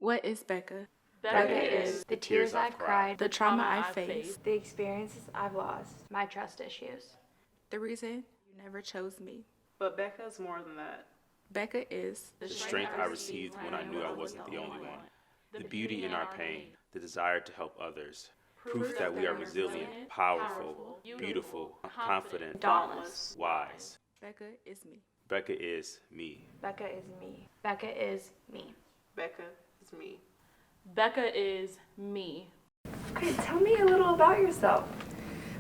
What is Becca? Becca is the tears I've cried, The trauma I faced. the experiences I've lost, my trust issues. The reason you never chose me. But Becca's more than that. Becca is The strength I received when I knew I wasn't the only one. The beauty in our pain, the desire to help others. Proof that we are resilient, powerful, beautiful, confident, Dauntless. wise. Becca is me. Becca is me. Becca is me. Becca is me. Becca is me. Becca is me. Okay, tell me a little about yourself.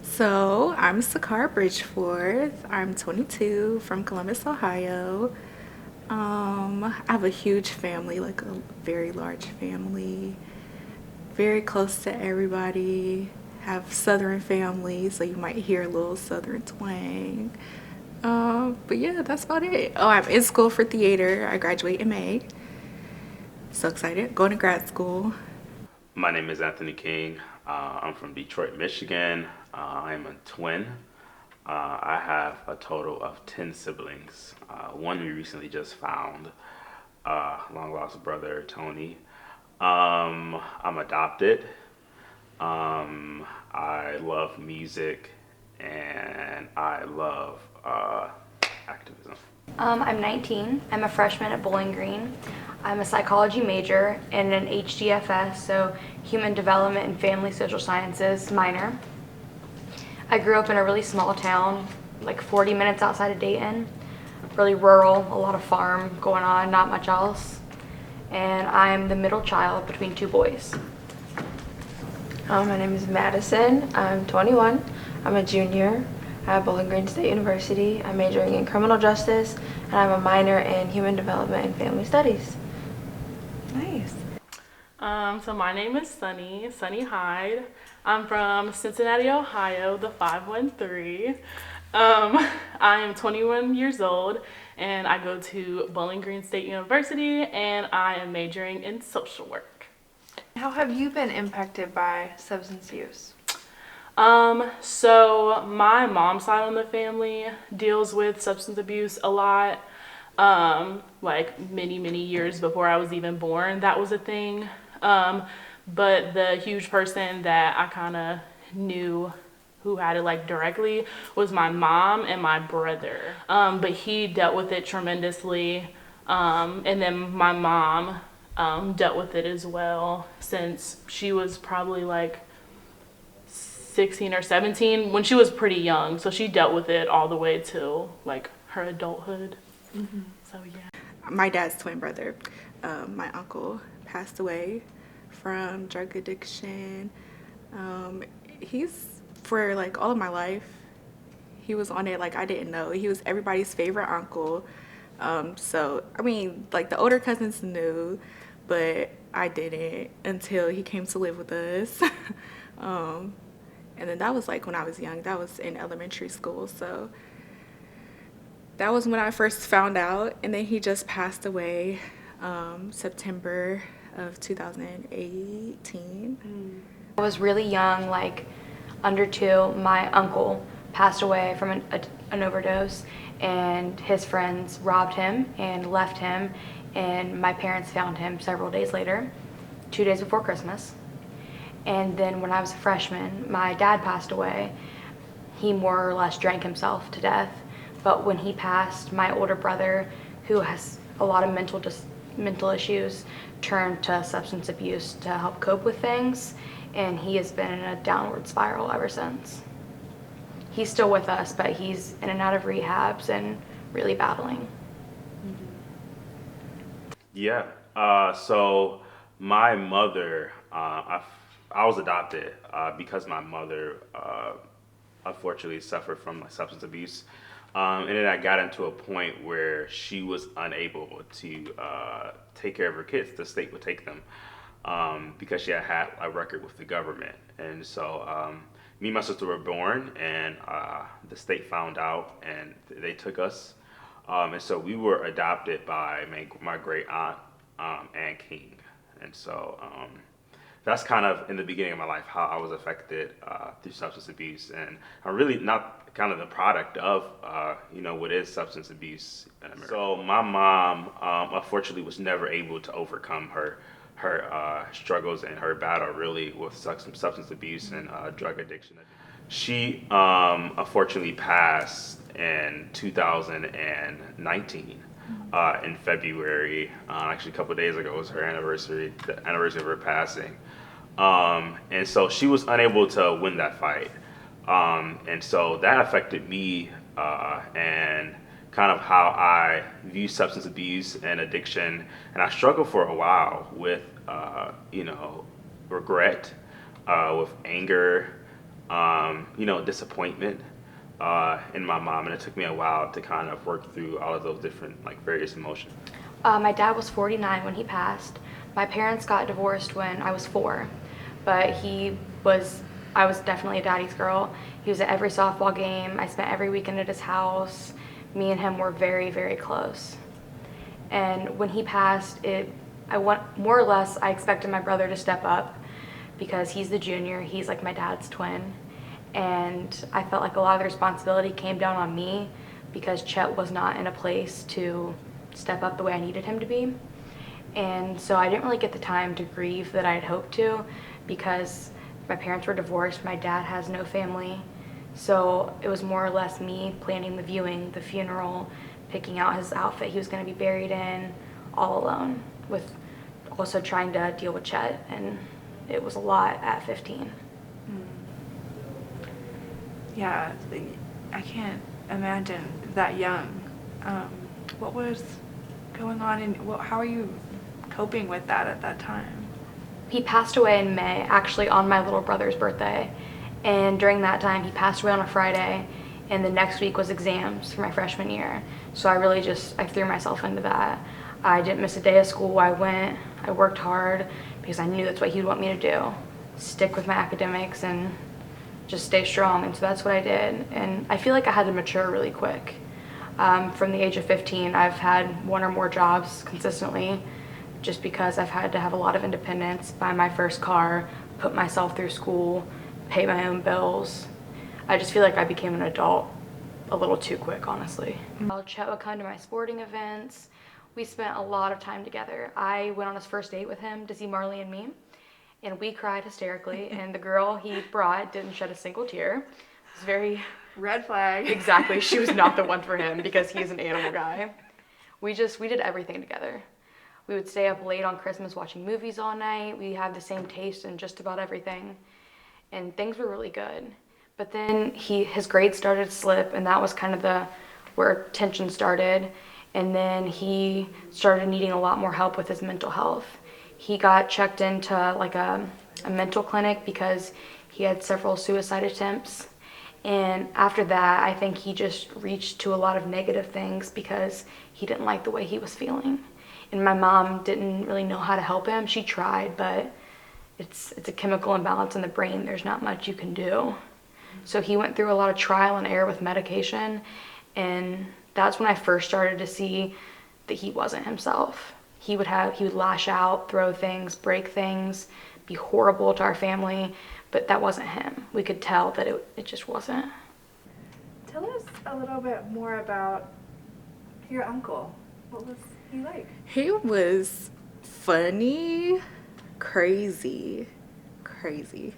So, I'm Sakar Bridgeforth. I'm 22 from Columbus, Ohio. I have a huge family, like a very large family. Very close to everybody. Have Southern family, so you might hear a little Southern twang. But yeah, that's about it. Oh, I'm in school for theater. I graduate in May. So excited. Going to grad school. My name is Anthony King. I'm from Detroit, Michigan. I'm a twin. I have a total of 10 siblings. One we recently just found, long lost brother, Tony. I'm adopted. I love music and I love activism. I'm 19. I'm a freshman at Bowling Green. I'm a psychology major and an HDFS, so Human Development and Family Social Sciences minor. I grew up in a really small town, like 40 minutes outside of Dayton. Really rural, a lot of farm going on, not much else. And I'm the middle child between two boys. My name is Madison. I'm 21. I'm a junior at Bowling Green State University. I'm majoring in criminal justice, and I'm a minor in human development and family studies. Nice. So my name is Sunny Hyde. I'm from Cincinnati, Ohio, the 513. I am 21 years old and I go to Bowling Green State University and I am majoring in social work. How have you been impacted by substance use? So my mom's side of the family deals with substance abuse a lot. Like many years before I was even born, that was a thing. But the huge person that I kind of knew who had it like directly was my mom and my brother. But he dealt with it tremendously. And then my mom dealt with it as well since she was probably like 16 or 17 when she was pretty young. So she dealt with it all the way till like her adulthood. Mm-hmm. So yeah. My dad's twin brother. My uncle passed away from drug addiction. He's, for like all of my life, he was on it like I didn't know. He was everybody's favorite uncle. So, I mean, like the older cousins knew, but I didn't until he came to live with us. And then that was like when I was young. That was in elementary school. So that was when I first found out. And then he just passed away September of 2018. I was really young, like under 2. My uncle passed away from an overdose, and his friends robbed him and left him, and my parents found him several days later, 2 days before Christmas. And then when I was a freshman, my dad passed away. He more or less drank himself to death. But when he passed, my older brother, who has a lot of mental issues, turned to substance abuse to help cope with things. And he has been in a downward spiral ever since. He's still with us, but he's in and out of rehabs and really battling. Yeah. So my mother, I was adopted because my mother unfortunately suffered from like substance abuse. And then I got into a point where she was unable to take care of her kids. The state would take them because she had a record with the government. And so me and my sister were born, and the state found out, and they took us. And so we were adopted by my great aunt, Ann King. And so that's kind of in the beginning of my life how I was affected through substance abuse. And I'm really not kind of the product of what is substance abuse in America. So my mom unfortunately was never able to overcome her her struggles and her battle really with substance abuse and drug addiction. She unfortunately passed in 2019 in February. Actually, a couple of days ago was her anniversary, the anniversary of her passing. And so she was unable to win that fight. And so that affected me and kind of how I view substance abuse and addiction. And I struggled for a while with, regret, with anger, disappointment in my mom. And it took me a while to kind of work through all of those different, various emotions. My dad was 49 when he passed. My parents got divorced when I was 4, but I was definitely a daddy's girl. He was at every softball game. I spent every weekend at his house. Me and him were very, very close. And when he passed, more or less, I expected my brother to step up because he's the junior. He's like my dad's twin. And I felt like a lot of the responsibility came down on me because Chet was not in a place to step up the way I needed him to be. And so I didn't really get the time to grieve that I had hoped to because my parents were divorced. My dad has no family. So it was more or less me planning the viewing, the funeral, picking out his outfit he was going to be buried in, all alone, with also trying to deal with Chet. And it was a lot at 15. Yeah, I can't imagine that young. What was going on and how are you coping with that at that time? He passed away in May, actually on my little brother's birthday. And during that time, he passed away on a Friday, and the next week was exams for my freshman year. So I threw myself into that. I didn't miss a day of school. I worked hard because I knew that's what he'd want me to do. Stick with my academics and just stay strong. And so that's what I did. And I feel like I had to mature really quick. From the age of 15, I've had 1 or more jobs consistently just because I've had to have a lot of independence, buy my first car, put myself through school, pay my own bills. I just feel like I became an adult a little too quick, honestly. Chet would come to my sporting events. We spent a lot of time together. I went on his first date with him to see Marley and Me, and we cried hysterically, and the girl he brought didn't shed a single tear. It was very... Red flag. Exactly, she was not the one for him because he's an animal guy. We did everything together. We would stay up late on Christmas watching movies all night. We had the same taste in just about everything. And things were really good. But then his grades started to slip, and that was kind of where tension started. And then he started needing a lot more help with his mental health. He got checked into a mental clinic because he had several suicide attempts. And after that, I think he just reached to a lot of negative things because he didn't like the way he was feeling. And my mom didn't really know how to help him. She tried, but it's a chemical imbalance in the brain. There's not much you can do. So he went through a lot of trial and error with medication, and that's when I first started to see that he wasn't himself. He would lash out, throw things, break things, be horrible to our family, but that wasn't him. We could tell that it just wasn't. Tell us a little bit more about your uncle. What was he like? He was funny, crazy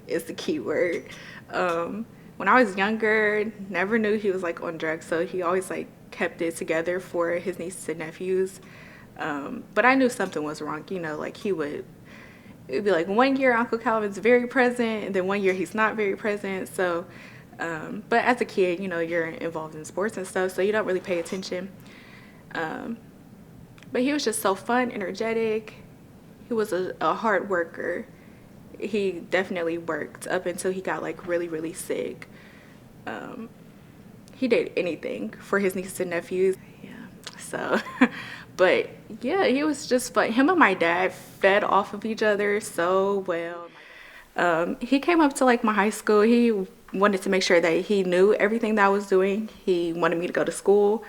is the key word. When I was younger, never knew he was on drugs, so he always kept it together for his nieces and nephews. But I knew something was wrong, it'd be 1 year Uncle Calvin's very present, and then 1 year he's not very present. So, but as a kid, you're involved in sports and stuff, so you don't really pay attention. But he was just so fun, energetic. He was a hard worker. He definitely worked up until he got really, really sick. He did anything for his nieces and nephews. Yeah. So, but yeah, he was just fun. Him and my dad fed off of each other so well. He came up to my high school. He wanted to make sure that he knew everything that I was doing. He wanted me to go to school.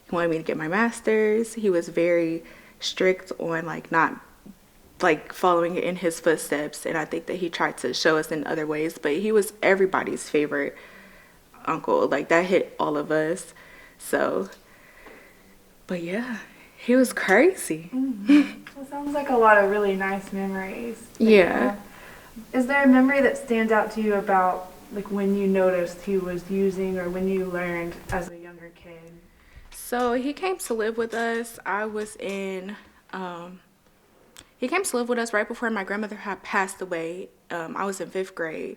He wanted me to get my master's. He was very strict on not following in his footsteps, and I think that he tried to show us in other ways, but he was everybody's favorite uncle. That hit all of us. So, but yeah, He was crazy. It sounds like a lot of really nice memories. Yeah. Is there a memory that stands out to you about like when you noticed he was using or when you learned as a younger kid? So he came to live with us. He came to live with us right before my grandmother had passed away. I was in 5th grade,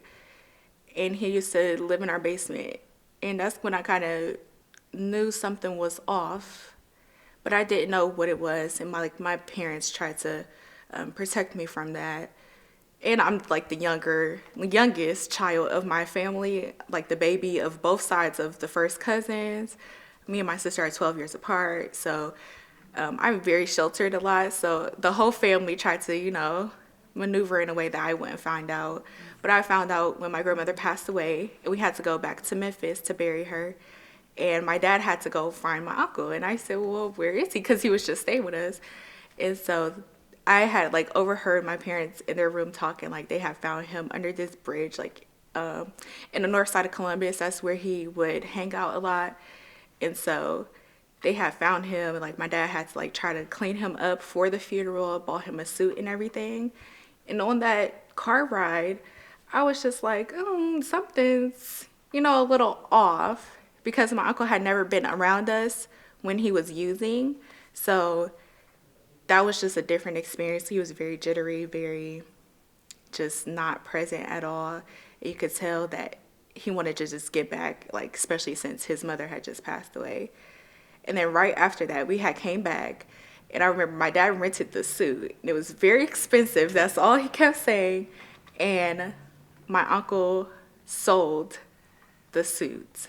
and he used to live in our basement. And that's when I kind of knew something was off, but I didn't know what it was. And my parents tried to protect me from that. And I'm like the youngest child of my family, like the baby of both sides of the first cousins. Me and my sister are 12 years apart, so I'm very sheltered a lot. So the whole family tried to, maneuver in a way that I wouldn't find out. But I found out when my grandmother passed away, and we had to go back to Memphis to bury her. And my dad had to go find my uncle. And I said, well, where is he? Because he was just staying with us. And so I had like overheard my parents in their room talking like they had found him under this bridge, like in the north side of Columbus. That's where he would hang out a lot. And so they had found him, and like my dad had to like try to clean him up for the funeral, bought him a suit and everything. And on that car ride, I was just like, something's, a little off, because my uncle had never been around us when he was using. So that was just a different experience. He was very jittery, very just not present at all. You could tell that he wanted to just get back, like especially since his mother had just passed away. And then right after that, we had came back, and I remember my dad rented the suit. And it was very expensive. That's all he kept saying. And my uncle sold the suit.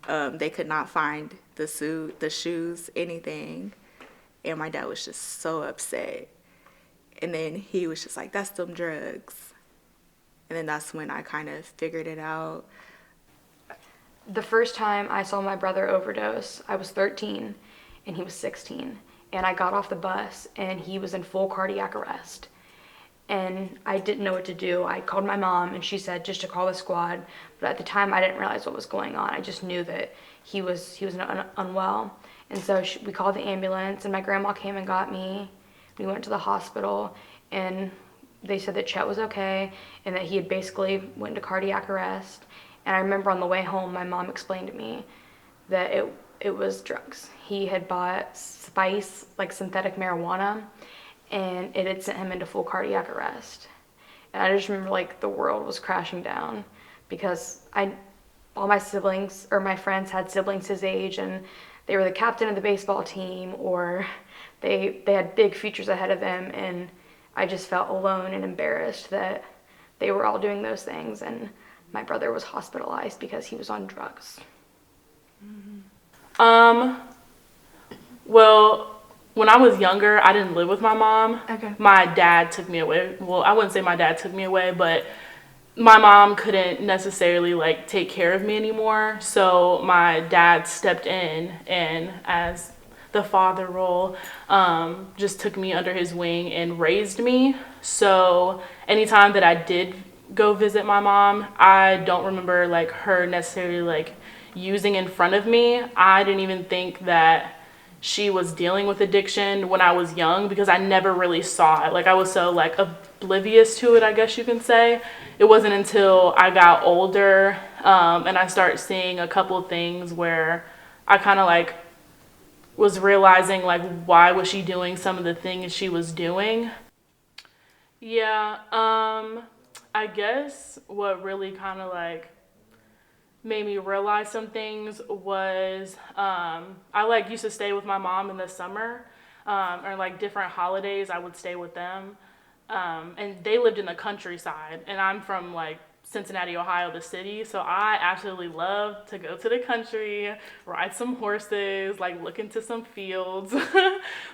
They could not find the suit, the shoes, anything. And my dad was just so upset. And then he was just like, that's them drugs. And then that's when I kind of figured it out. The first time I saw my brother overdose, I was 13 and he was 16. And I got off the bus and he was in full cardiac arrest. And I didn't know what to do. I called my mom and she said just to call the squad. But at the time I didn't realize what was going on. I just knew that he was unwell. And so we called the ambulance and my grandma came and got me. We went to the hospital and they said that Chet was okay and that he had basically went into cardiac arrest. And I remember on the way home, my mom explained to me that it was drugs. He had bought spice, like synthetic marijuana, and it had sent him into full cardiac arrest. And I just remember like the world was crashing down, because all my siblings or my friends had siblings his age, and they were the captain of the baseball team, or they had big futures ahead of them, and I just felt alone and embarrassed that they were all doing those things, and my brother was hospitalized because he was on drugs. Well, when I was younger, I didn't live with my mom. Okay. My dad took me away. Well, I wouldn't say my dad took me away, but my mom couldn't necessarily like take care of me anymore. So my dad stepped in, and as the father role, just took me under his wing and raised me. So anytime that I did go visit my mom, I don't remember like her necessarily like using in front of me. I didn't even think that she was dealing with addiction when I was young, because I never really saw it. Like I was so like oblivious to it, I guess you can say. It wasn't until I got older and I started seeing a couple things where I kind of like was realizing like why was she doing some of the things she was doing. Yeah, I guess what really kind of like made me realize some things was I like used to stay with my mom in the summer, or like different holidays I would stay with them, and they lived in the countryside, and I'm from like Cincinnati, Ohio, the city, so I absolutely love to go to the country, ride some horses, like look into some fields.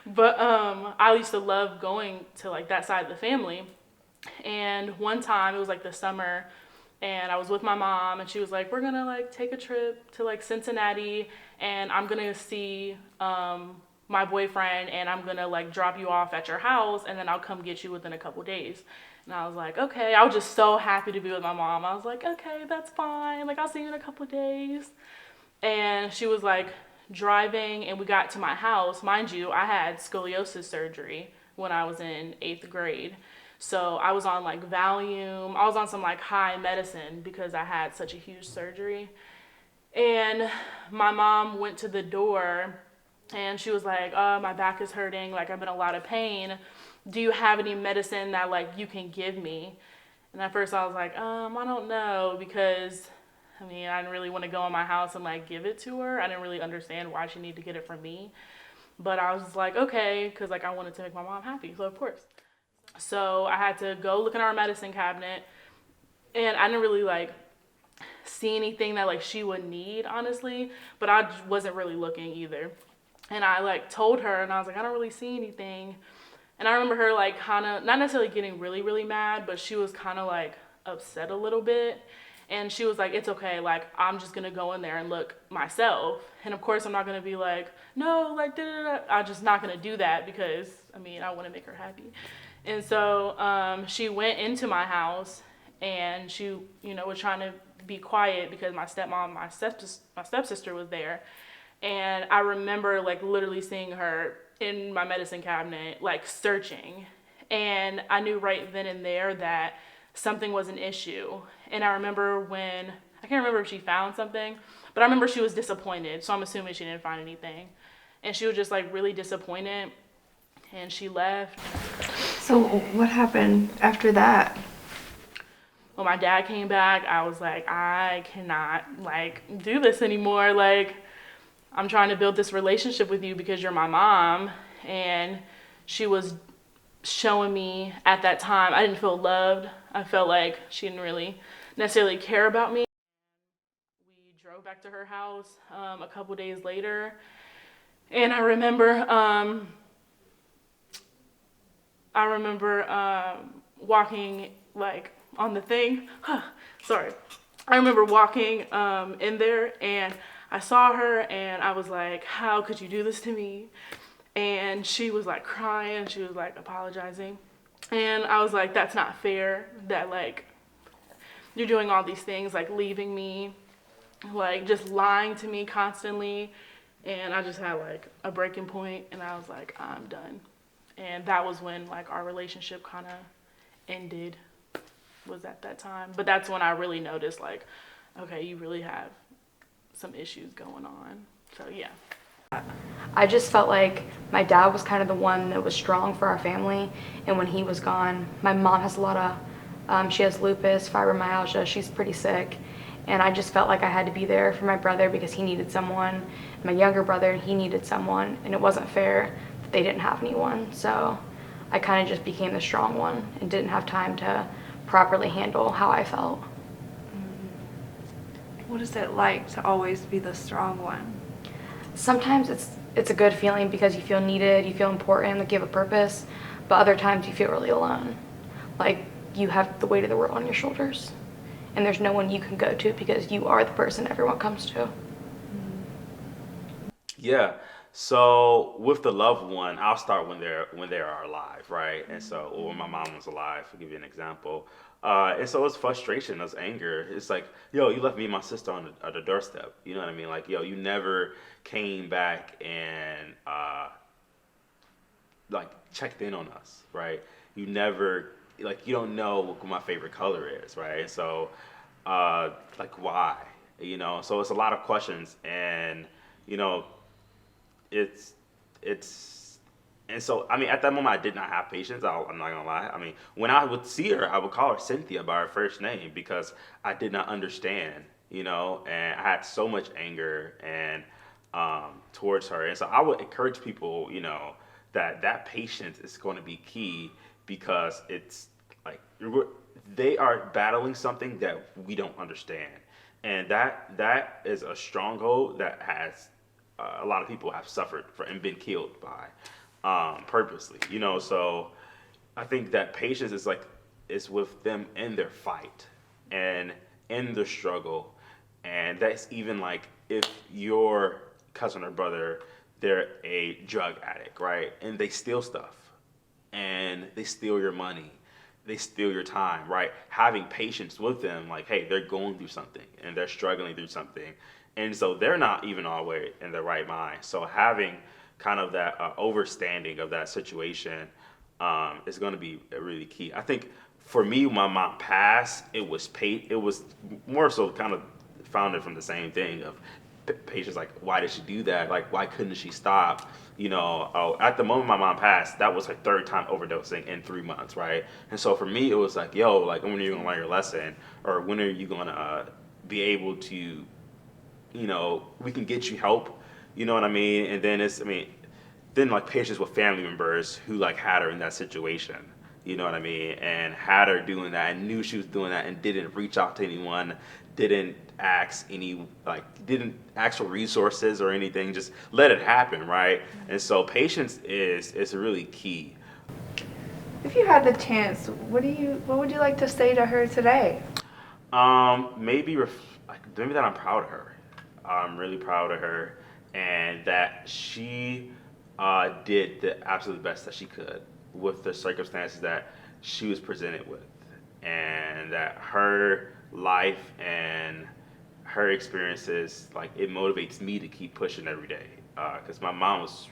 But I used to love going to like that side of the family. And one time it was like the summer, and I was with my mom, and she was like, we're gonna like take a trip to like Cincinnati, and I'm gonna see my boyfriend, and I'm gonna like drop you off at your house, and then I'll come get you within a couple days. And I was like, okay. I was just so happy to be with my mom. I was like, okay, that's fine. Like, I'll see you in a couple of days. And she was like, driving and we got to my house. Mind you, I had scoliosis surgery when I was in 8th grade. So I was on like Valium. I was on some like high medicine because I had such a huge surgery. And my mom went to the door and she was like, oh, my back is hurting. Like, I'm in a lot of pain. Do you have any medicine that like you can give me? And at first I was like, I don't know, because I mean, I didn't really want to go in my house and like give it to her. I didn't really understand why she needed to get it from me. But I was like, okay, because like I wanted to make my mom happy, so of course. So I had to go look in our medicine cabinet, and I didn't really like see anything that like she would need, honestly, but I wasn't really looking either. And I like told her, and I was like, I don't really see anything. And I remember her like kind of, not necessarily getting really, really mad, but she was kind of like upset a little bit. And she was like, it's okay, like, I'm just gonna go in there and look myself. And of course, I'm not gonna be like, no, like, da-da-da. I'm just not gonna do that because, I mean, I wanna make her happy. And so she went into my house and she, you know, was trying to be quiet because my stepmom, my stepsister was there. And I remember like literally seeing her in my medicine cabinet, like searching. And I knew right then and there that something was an issue. And I remember when, I can't remember if she found something, but I remember she was disappointed. So I'm assuming she didn't find anything. And she was just like really disappointed and she left. So what happened after that? When my dad came back, I was like, I cannot like do this anymore. Like, I'm trying to build this relationship with you because you're my mom. And she was showing me at that time, I didn't feel loved. I felt like she didn't really necessarily care about me. We drove back to her house a couple days later. And I remember walking like on the thing. Sorry. I remember walking in there and I saw her and I was like, how could you do this to me? And she was like crying. She was like apologizing. And I was like, that's not fair that like you're doing all these things, like leaving me, like just lying to me constantly. And I just had like a breaking point and I was like, I'm done. And that was when like our relationship kind of ended, was at that time. But that's when I really noticed like, okay, you really have some issues going on. So yeah. I just felt like my dad was kind of the one that was strong for our family, and when he was gone, my mom has a lot of, she has lupus, fibromyalgia, she's pretty sick, and I just felt like I had to be there for my brother because he needed someone, my younger brother, he needed someone, and it wasn't fair that they didn't have anyone, so I kind of just became the strong one and didn't have time to properly handle how I felt. What is it like to always be the strong one? Sometimes it's a good feeling because you feel needed, you feel important, like you have a purpose, but other times you feel really alone. Like you have the weight of the world on your shoulders and there's no one you can go to because you are the person everyone comes to. Yeah. So with the loved one, I'll start when they are alive, right? And so, or when my mom was alive, to give you an example. And so it's frustration, it's anger. It's like, yo, you left me and my sister on the doorstep. You know what I mean? Like, yo, you never came back and like checked in on us, right? You never, like, you don't know what my favorite color is, right? So, like, why? You know, so it's a lot of questions, and you know, it's and so I mean at that moment I did not have patience. I'm not gonna lie. I mean when I would see her, I would call her Cynthia by her first name because I did not understand, you know, and I had so much anger and towards her. And so I would encourage people, you know, that patience is going to be key because it's like they are battling something that we don't understand, and that is a stronghold that has a lot of people have suffered for and been killed by purposely, you know. So I think that patience is like is with them in their fight and in the struggle, and that's even like if your cousin or brother, they're a drug addict, right, and they steal stuff and they steal your money, they steal your time, right? Having patience with them, like, hey, they're going through something and they're struggling through something, And so they're not even all the way in their right mind. So having kind of that overstanding of that situation is going to be really key. I think for me, when my mom passed, it was more so kind of founded from the same thing of patients like, why did she do that? Like, why couldn't she stop? At the moment my mom passed, that was her third time overdosing in 3 months, right? And so for me, it was like, yo, like, when are you gonna learn your lesson, or when are you gonna be able to, we can get you help, you know what I mean? And then then like patients with family members who like had her in that situation, you know what I mean? And had her doing that and knew she was doing that and didn't reach out to anyone, didn't didn't ask for resources or anything, just let it happen, right? And so patience is really key. If you had the chance, what would you like to say to her today? Maybe that I'm proud of her. I'm really proud of her, and that she did the absolute best that she could with the circumstances that she was presented with, and that her life and her experiences, like, it motivates me to keep pushing every day. Because my mom was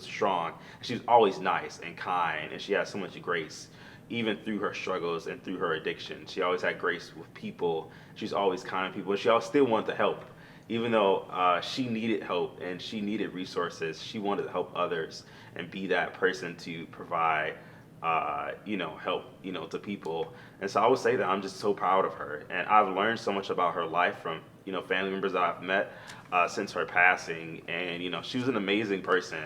strong. She was always nice and kind, and she had so much grace, even through her struggles and through her addiction. She always had grace with people. She's always kind to people. She always still wanted to help, even though she needed help and she needed resources. She wanted to help others and be that person to provide, help, to people. And so I would say that I'm just so proud of her, and I've learned so much about her life from, family members that I've met since her passing. And she was an amazing person.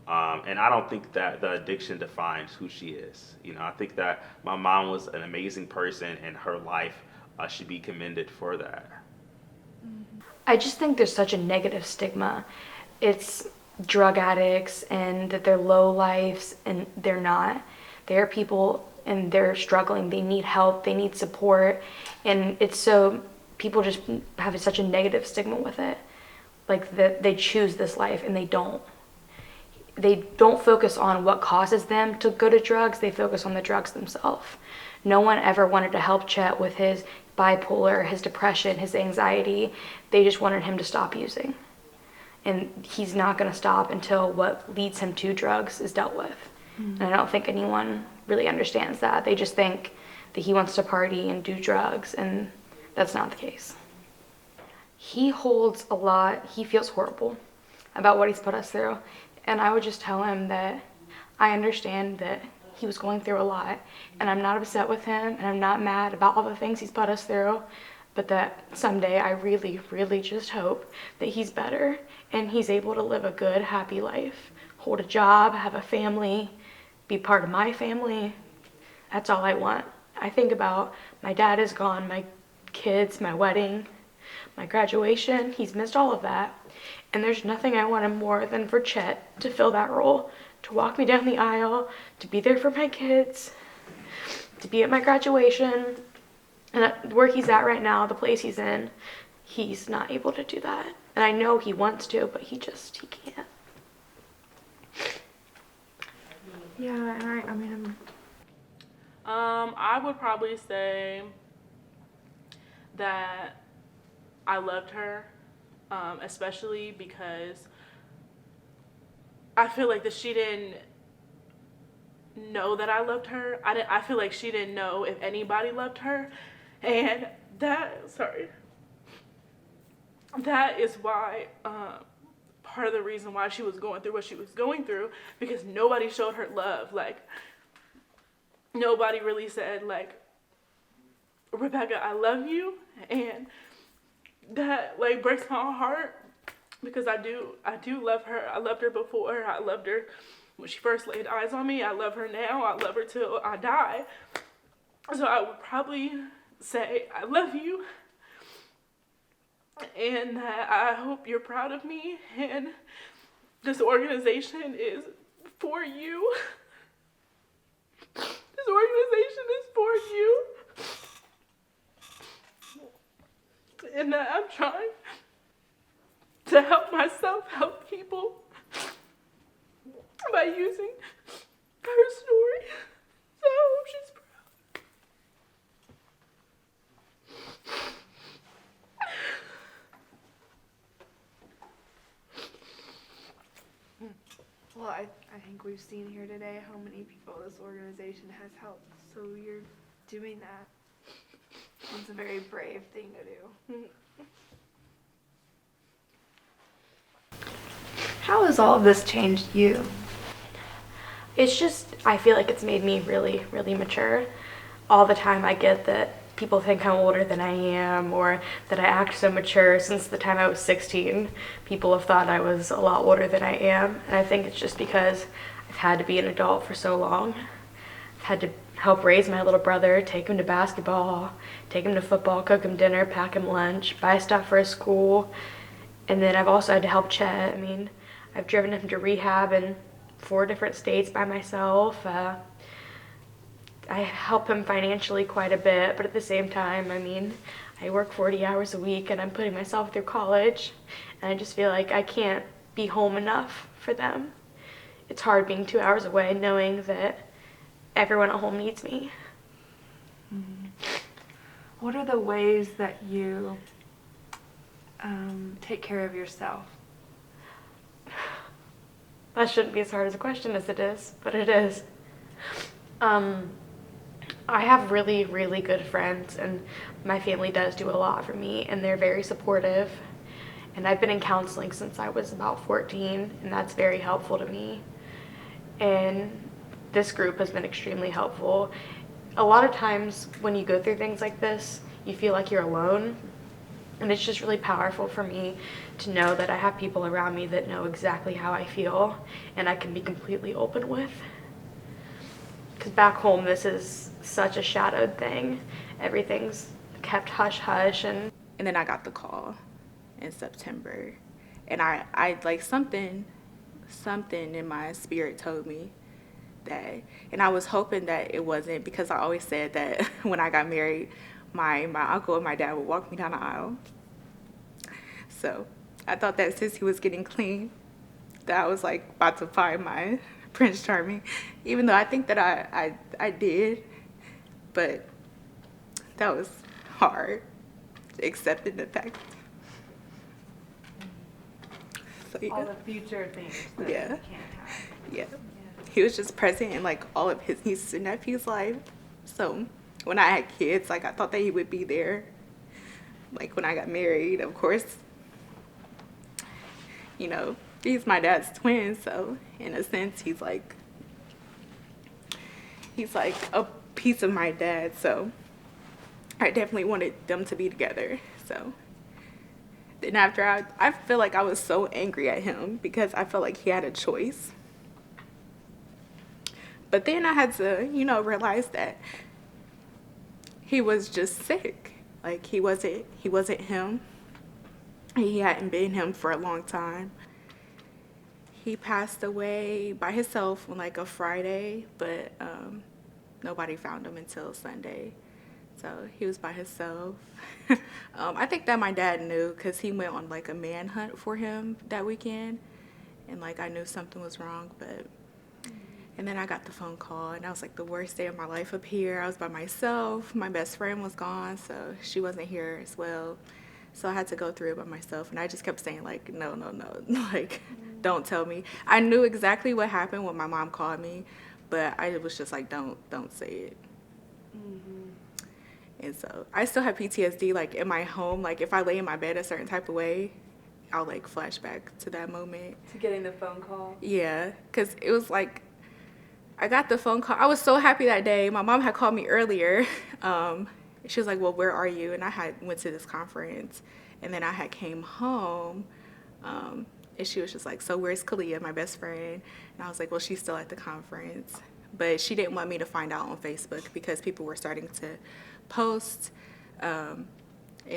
And I don't think that the addiction defines who she is. I think that my mom was an amazing person, and her life should be commended for that. I just think there's such a negative stigma. It's drug addicts and that they're low lives, and they're not. They're people and they're struggling. They need help. They need support. And it's so, people just have such a negative stigma with it. Like that they choose this life and they don't. They don't focus on what causes them to go to drugs. They focus on the drugs themselves. No one ever wanted to help Chet with his bipolar, his depression, his anxiety. They just wanted him to stop using. And he's not going to stop until what leads him to drugs is dealt with. And I don't think anyone really understands that. They just think that he wants to party and do drugs, and that's not the case. He holds a lot. He feels horrible about what he's put us through. And I would just tell him that I understand that he was going through a lot, and I'm not upset with him, and I'm not mad about all the things he's put us through, but that someday I really, really just hope that he's better and he's able to live a good, happy life, hold a job, have a family, be part of my family. That's all I want. I think about my dad is gone, my kids, my wedding, my graduation. He's missed all of that. And there's nothing I wanted more than for Chet to fill that role, to walk me down the aisle, to be there for my kids, to be at my graduation. And where he's at right now, the place he's in, he's not able to do that. And I know he wants to, but he can't. Yeah, and I would probably say that I loved her, especially because I feel like that she didn't know that I loved her. I feel like she didn't know if anybody loved her, and that is why part of the reason why she was going through what she was going through, because nobody showed her love. Like, nobody really said, like, Rebecca, I love you. And that, like, breaks my heart, because I do love her. I loved her before. I loved her when she first laid eyes on me. I love her now. I love her till I die. So I would probably say I love you, and that I hope you're proud of me, and this organization is for you. This organization is for you. And that I'm trying to help myself, help people by using her story. So I hope she's proud. I think we've seen here today how many people this organization has helped. So you're doing that. It's a very brave thing to do. How has all of this changed you? It's just, I feel like it's made me really, really mature. All the time I get that people think I'm older than I am, or that I act so mature. Since the time I was 16, people have thought I was a lot older than I am. And I think it's just because I've had to be an adult for so long. I've had to help raise my little brother, take him to basketball, take him to football, cook him dinner, pack him lunch, buy stuff for his school. And then I've also had to help Chet. I mean, I've driven him to rehab in 4 different states by myself. I help him financially quite a bit, but at the same time, I mean, I work 40 hours a week and I'm putting myself through college, and I just feel like I can't be home enough for them. It's hard being 2 hours away knowing that everyone at home needs me. What are the ways that you take care of yourself? That shouldn't be as hard as a question as it is, but it is. I have really, really good friends, and my family does do a lot for me, and they're very supportive. And I've been in counseling since I was about 14, and that's very helpful to me. And this group has been extremely helpful. A lot of times when you go through things like this, you feel like you're alone. And it's just really powerful for me to know that I have people around me that know exactly how I feel and I can be completely open with. Because back home, this is such a shadowed thing. Everything's kept hush-hush. And then I got the call in September, and I like something in my spirit told me that, and I was hoping that it wasn't, because I always said that when I got married, my uncle and my dad would walk me down the aisle. So I thought that since he was getting clean, that I was like about to find my Prince Charming, even though I think that I did, but that was hard, accepting the fact. So, yeah. All the future things that Yeah. you can't have. Yeah. He was just present in like all of his nieces and nephews' life. So when I had kids, like I thought that he would be there. Like when I got married, of course, you know, he's my dad's twin, so in a sense he's like a piece of my dad, so I definitely wanted them to be together. So then after I feel like I was so angry at him because I felt like he had a choice. But then I had to, you know, realize that he was just sick. Like he wasn't him. He hadn't been him for a long time. He passed away by himself on like a Friday, but nobody found him until Sunday. So he was by himself. I think that my dad knew because he went on like a manhunt for him that weekend. And like I knew something was wrong, but... And then I got the phone call, and that was like the worst day of my life up here. I was by myself. My best friend was gone, so she wasn't here as well. So I had to go through it by myself, and I just kept saying like, no, like, don't tell me. I knew exactly what happened when my mom called me, but I was just like, don't say it. And so I still have PTSD, like in my home. Like if I lay in my bed a certain type of way, I'll like flash back to that moment. To getting the phone call? Yeah, because it was like, I got the phone call. I was so happy that day. My mom had called me earlier. She was like, well, where are you? And I had went to this conference. And then I had came home. And she was just like, so where's Kalia, my best friend? And I was like, well, she's still at the conference. But she didn't want me to find out on Facebook because people were starting to post. And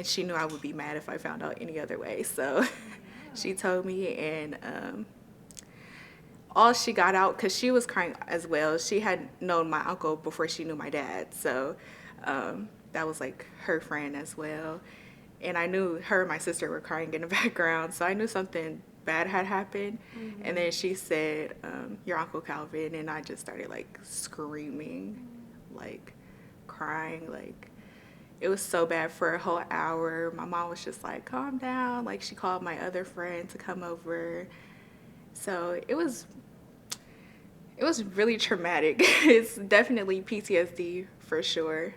she knew I would be mad if I found out any other way. So she told me, and all she got out, because she was crying as well. She had known my uncle before she knew my dad. So that was like her friend as well. And I knew her and my sister were crying in the background. So I knew something bad had happened. And then she said, your Uncle Calvin. And I just started like screaming, like crying. Like it was so bad for a whole hour. My mom was just like, calm down. Like she called my other friend to come over. So it was It was really traumatic. It's definitely PTSD for sure.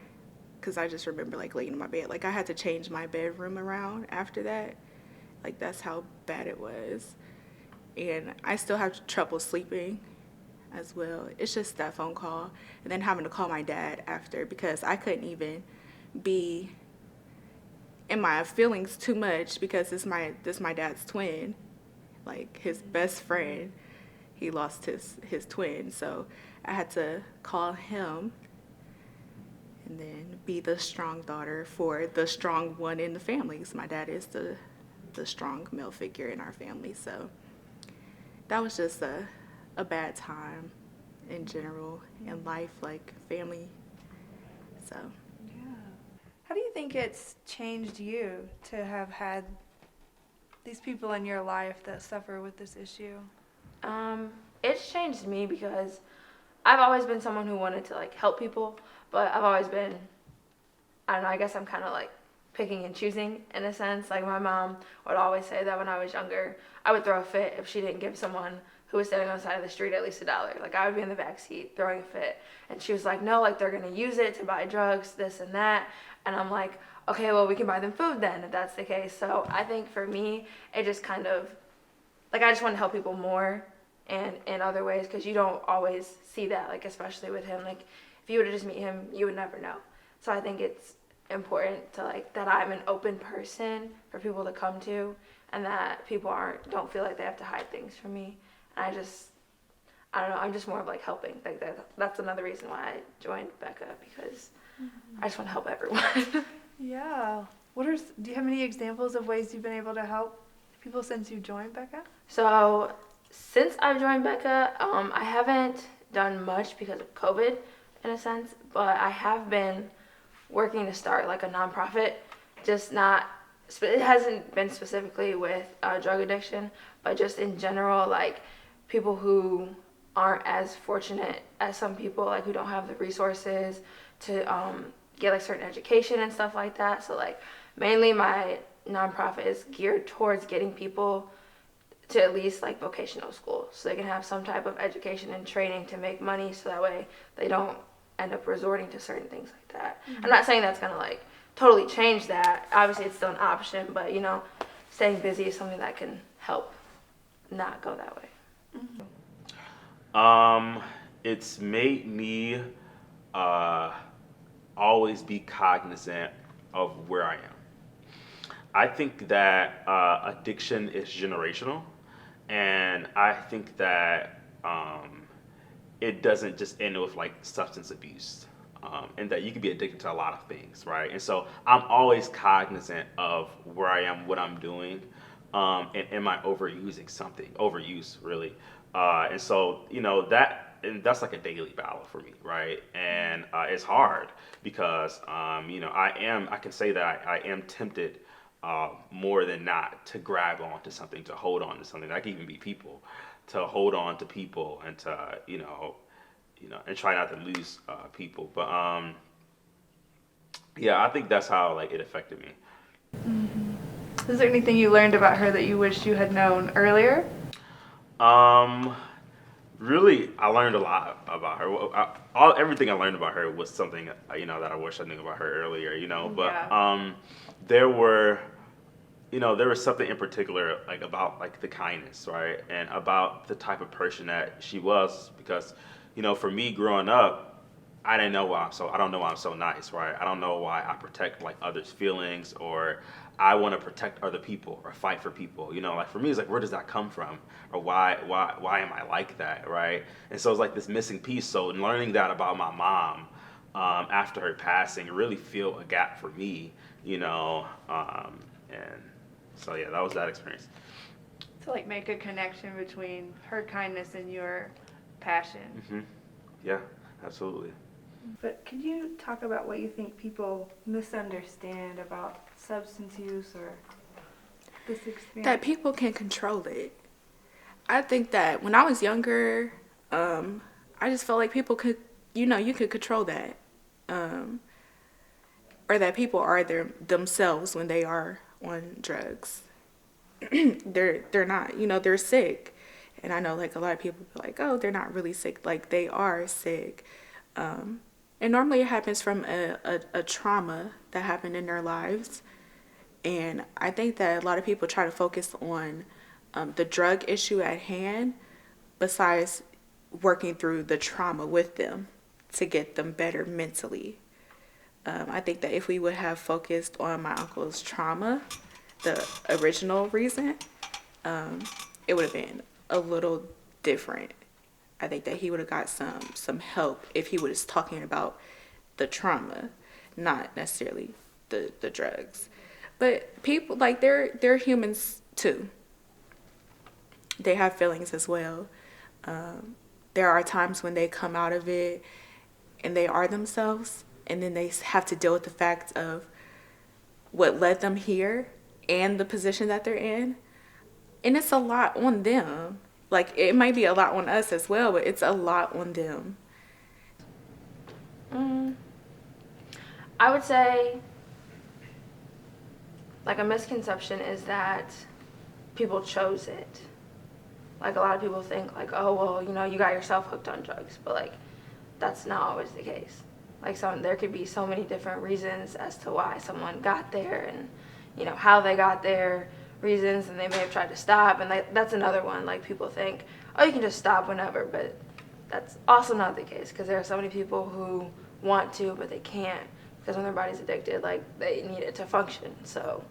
Because I just remember like laying in my bed. Like I had to change my bedroom around after that. Like that's how bad it was. And I still have trouble sleeping as well. It's just that phone call. And then having to call my dad after because I couldn't even be in my feelings too much because this my dad's twin. Like his best friend. He lost his twin. So I had to call him and then be the strong daughter for the strong one in the family. Because my dad is the strong male figure in our family. So that was just a bad time in general in life, like family. So How do you think it's changed you to have had these people in your life that suffer with this issue? It's changed me because I've always been someone who wanted to like help people, but I've always been, I don't know, I guess I'm kind of like picking and choosing in a sense. Like my mom would always say that when I was younger, I would throw a fit if she didn't give someone who was standing on the side of the street at least $1. Like I would be in the back seat throwing a fit, and she was like, no, like they're gonna use it to buy drugs, this and that. And I'm like, okay, well we can buy them food then if that's the case. So I think for me, it just kind of, like I just want to help people more and in other ways because you don't always see that, like especially with him. Like if you were to just meet him, you would never know. So I think it's important to like that I'm an open person for people to come to, and that people don't feel like they have to hide things from me. And I don't know, I'm just more of like helping. Like that's another reason why I joined Becca, because I just want to help everyone. Yeah. Do you have any examples of ways you've been able to help people since you joined Becca? So since I've joined Becca, I haven't done much because of COVID in a sense, but I have been working to start like a nonprofit, just not, it hasn't been specifically with drug addiction, but just in general, like people who aren't as fortunate as some people, like who don't have the resources to get like certain education and stuff like that. So like mainly my nonprofit is geared towards getting people to at least like vocational school so they can have some type of education and training to make money, so that way they don't end up resorting to certain things like that. I'm not saying that's gonna like totally change that. Obviously it's still an option, but you know, staying busy is something that can help not go that way. It's made me always be cognizant of where I am. I think that addiction is generational, and I think that it doesn't just end with like substance abuse, and that you can be addicted to a lot of things, right? And so I'm always cognizant of where I am, what I'm doing, and am I overuse really. And so, and that's like a daily battle for me, right? And it's hard because, I can say that I am tempted more than not to grab onto something, to hold on to something. That can even be people, to hold on to people and to, and try not to lose people. But yeah, I think that's how like it affected me. Is there anything you learned about her that you wish you had known earlier? Really, I learned a lot about her. Everything I learned about her was something, that I wish I knew about her earlier, But Yeah. there were, there was something in particular, like about like the kindness, right, and about the type of person that she was. Because, for me growing up, I don't know why I'm so nice, right? I don't know why I protect like others' feelings, or I want to protect other people or fight for people. Like for me, it's like, where does that come from, or why am I like that, right? And so it's like this missing piece. So learning that about my mom after her passing really filled a gap for me, and so yeah, that was that experience. To like make a connection between her kindness and your passion. Yeah, absolutely. But could you talk about what you think people misunderstand about substance use or this experience? that people can control it. I think that when I was younger, I just felt like people could, you could control that. Or that people are themselves when they are on drugs. They're not, they're sick. And I know like a lot of people be like, oh, they're not really sick. Like they are sick. And normally it happens from a trauma that happened in their lives. And I think that a lot of people try to focus on the drug issue at hand besides working through the trauma with them to get them better mentally. I think that if we would have focused on my uncle's trauma, the original reason, it would have been a little different. I think that he would have got some help if he was talking about the trauma, not necessarily the drugs. But people like they're humans too. They have feelings as well. There are times when they come out of it and they are themselves, and then they have to deal with the fact of what led them here and the position that they're in. And it's a lot on them. Like, it might be a lot on us as well, but it's a lot on them. I would say, like, a misconception is that people chose it. Like, a lot of people think, like, oh, well, you know, you got yourself hooked on drugs. But, like, that's not always the case. Like, there could be so many different reasons as to why someone got there and, you know, how they got there, reasons, and they may have tried to stop. And that's another one. Like, people think, oh, you can just stop whenever. But that's also not the case, because there are so many people who want to, but they can't, because when their body's addicted, like, they need it to function. So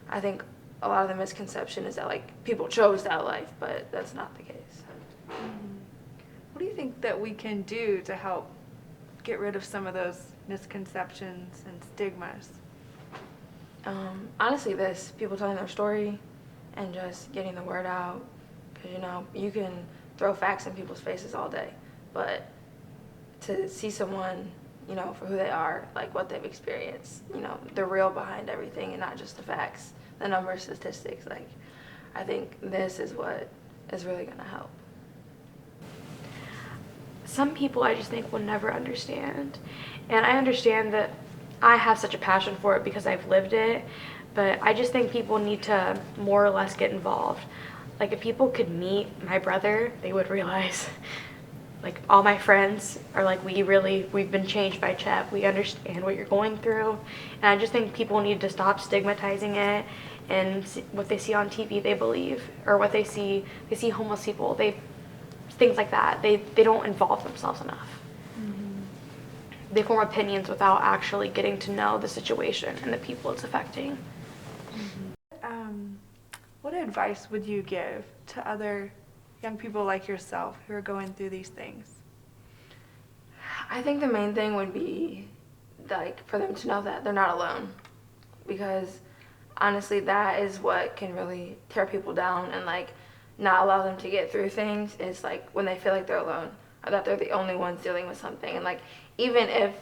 I think a lot of the misconception is that, like, people chose that life, but that's not the case. What do you think that we can do to help get rid of some of those misconceptions and stigmas? Honestly, people telling their story and just getting the word out. Because, you know, you can throw facts in people's faces all day, but to see someone, you know, for who they are, like what they've experienced, you know, the real behind everything and not just the facts, the numbers, statistics, like, I think this is what is really going to help. Some people I just think will never understand. And I understand that I have such a passion for it because I've lived it, but I just think people need to more or less get involved. Like, if people could meet my brother, they would realize, like, all my friends are like, we've been changed by Chet. We understand what you're going through. And I just think people need to stop stigmatizing it, and what they see on TV they believe, or what they see homeless people, things like that. They don't involve themselves enough. They form opinions without actually getting to know the situation and the people it's affecting. What advice would you give to other young people like yourself who are going through these things? I think the main thing would be, like, for them to know that they're not alone, because honestly, that is what can really tear people down and, like, not allow them to get through things, is like when they feel like they're alone, or that they're the only ones dealing with something. And, like, even if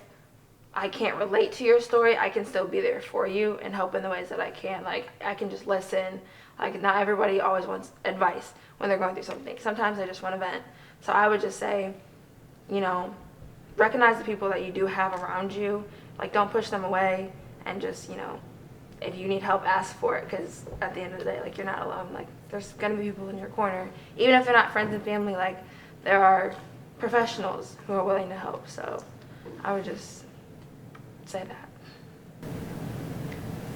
I can't relate to your story, I can still be there for you and help in the ways that I can. Like, I can just listen. Like, not everybody always wants advice when they're going through something. Sometimes they just want to vent. So I would just say, you know, recognize the people that you do have around you. Like, don't push them away, and just, you know, if you need help, ask for it, because at the end of the day, like, you're not alone. Like, there's going to be people in your corner. Even if they're not friends and family, like, there are professionals who are willing to help. So I would just say that.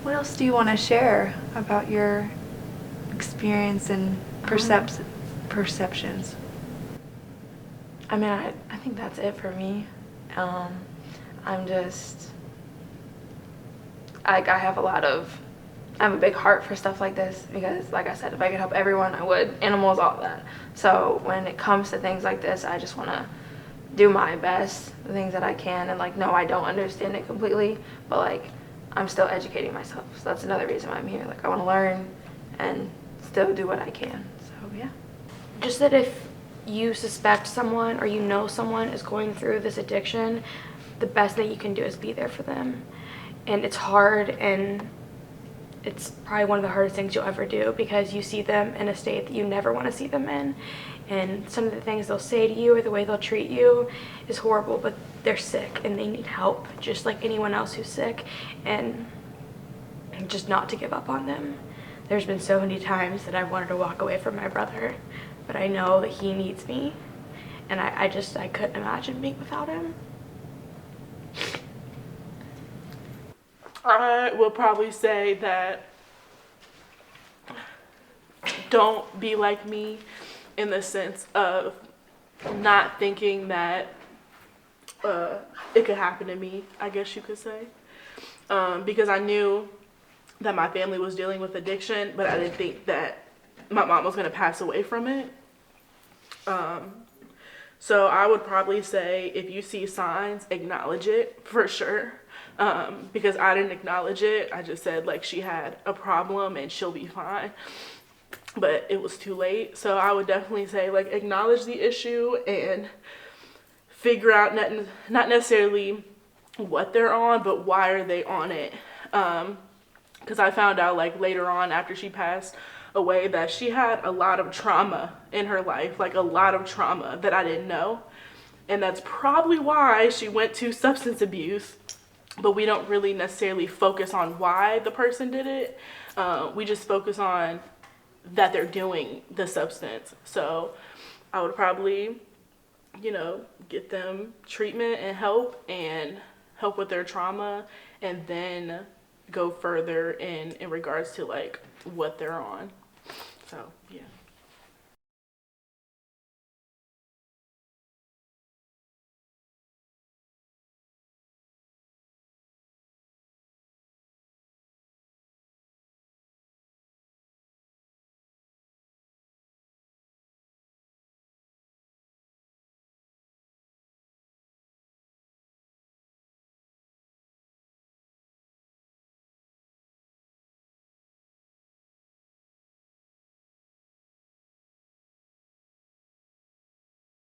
What else do you want to share about your experience and perceptions? I mean, I think that's it for me. I'm just, like, I have a big heart for stuff like this, because, like I said, if I could help everyone, I would. Animals, all that. So when it comes to things like this, I just want to do my best, the things that I can, and, like, no, I don't understand it completely, but, like, I'm still educating myself. So that's another reason why I'm here. Like, I want to learn and still do what I can. So, yeah. Just that if you suspect someone or you know someone is going through this addiction, the best thing you can do is be there for them. And it's hard, and it's probably one of the hardest things you'll ever do, because you see them in a state that you never want to see them in. And some of the things they'll say to you or the way they'll treat you is horrible, but they're sick and they need help just like anyone else who's sick, and just not to give up on them. There's been so many times that I wanted to walk away from my brother, but I know that he needs me, and I couldn't imagine being without him. I will probably say that don't be like me in the sense of not thinking that it could happen to me, I guess you could say. Because I knew that my family was dealing with addiction, but I didn't think that my mom was going to pass away from it. So I would probably say if you see signs, acknowledge it for sure. Because I didn't acknowledge it. I just said like she had a problem and she'll be fine. But it was too late. So I would definitely say like acknowledge the issue and figure out not necessarily what they're on, but why are they on it. Because I found out like later on after she passed away that she had a lot of trauma in her life, like a lot of trauma that I didn't know. And that's probably why she went to substance abuse, but we don't really necessarily focus on why the person did it. We just focus on that they're doing the substance. So I would probably, get them treatment and help with their trauma, and then go further in regards to like what they're on. So yeah.